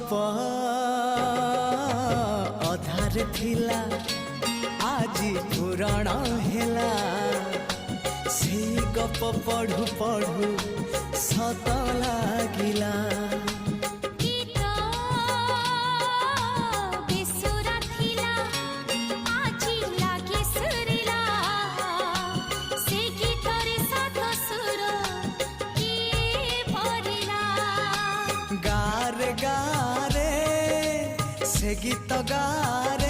गप अधार थिला आजी पुराण हेला से गप पढ़ु पढ़ु सत लागिला गारे से गीत गारे